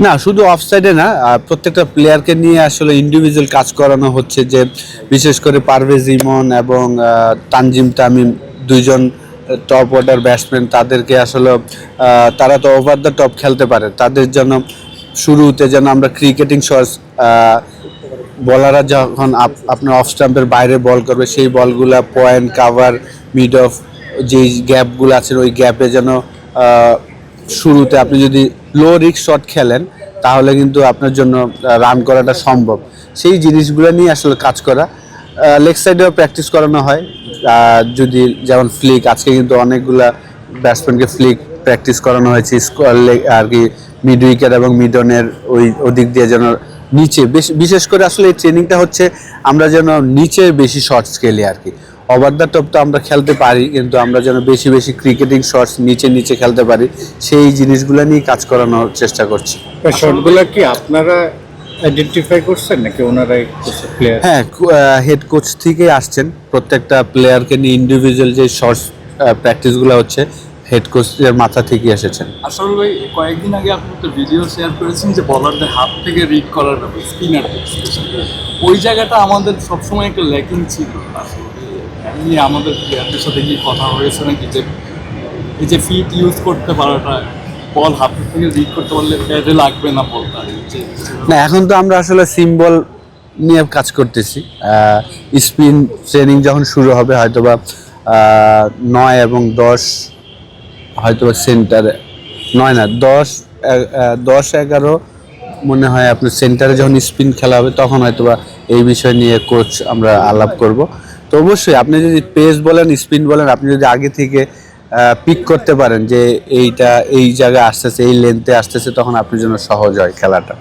না, শুধু অফসাইডে না, প্রত্যেকটা প্লেয়ারকে নিয়ে আসলে ইন্ডিভিজুয়াল কাজ করানো হচ্ছে, যে বিশেষ করে পারভেজ ইমন এবং তানজিম তামিম, দুইজন টপ অর্ডার ব্যাটসম্যান, তাদেরকে আসলে তারা তো ওভার দ্য টপ খেলতে পারে, তাদের জন্য শুরুতে যেন আমরা ক্রিকেটিং শটস, বলাররা যখন আপনার অফ স্টাম্পের বাইরে বল করবে সেই বলগুলা পয়েন্ট কাভার মিড অফ যেই গ্যাপগুলো আছে ওই গ্যাপে যেন শুরুতে আপনি যদি লো রিস্ক শট খেলেন তাহলে কিন্তু আপনার জন্য রান করাটা সম্ভব। সেই জিনিসগুলো নিয়ে আসলে কাজ করা, লেগ সাইডেও প্র্যাকটিস করানো হয়। যদি যেমন ফ্লিক, আজকে কিন্তু অনেকগুলা ব্যাটসম্যানকে ফ্লিক প্র্যাকটিস করানো হয়েছে আর কি, মিড উইকেট এবং মিডনের ওদিক দিয়ে যেন নিচে বিশেষ করে আসলে এই ট্রেনিংটা হচ্ছে আমরা যেন নিচে বেশি শর্টস খেলি আর কি। ওভার দ্য টপ তো আমরা খেলতে পারি, কিন্তু আমরা যেন বেশি বেশি ক্রিকেটিং শটস নিচে নিচে খেলতে পারি, সেই জিনিসগুলো নিয়ে কাজ করানোর চেষ্টা করছি। শটগুলো কি আপনারা আইডেন্টিফাই করছেন নাকি ওনারাই প্লেয়ার? হ্যাঁ, হেড কোচ থেকে আসছেন, প্রত্যেকটা প্লেয়ারকে নিয়ে ইন্ডিভিজুয়াল যে শর্টস প্র্যাকটিসগুলো হচ্ছে হেড কোচের মাথা থেকে এসেছেন। আসলে ভাই কয়েকদিন আগে আপনি একটা ভিডিও শেয়ার করেছেন যে বলারদের হাত থেকে রিড করার ব্যাপার, স্পিনার, ওই জায়গাটা আমাদের সবসময় একটা ল্যাকিং ছিল। আসলে এমনি আমাদের প্লেয়ারদের সাথে কি কথা হয়েছে নাকি যে এই যে ফিট ইউজ করতে পারাটা, বল হাত থেকে রিড করতে পারলে প্যাডে লাগবে না বলটা? না, এখন তো আমরা আসলে সিম্বল নিয়ে কাজ করতেছি। স্পিন ট্রেনিং যখন শুরু হবে হয়তোবা 9 এবং 10 হয়তোবা সেন্টারে, 9 না 10-11 মনে হয় আপনার সেন্টারে যখন স্পিন খেলা হবে তখন হয়তোবা এই বিষয় নিয়ে কোচ আমরা আলাপ করব। তো অবশ্যই আপনি যদি পেস বলেন স্পিন বলেন, আপনি যদি আগে থেকে পিক করতে পারেন যে এইটা এই জায়গায় আসতেছে, এই লেন্থে আসতেছে, তখন আপনার জন্য সহজ হয় খেলাটা।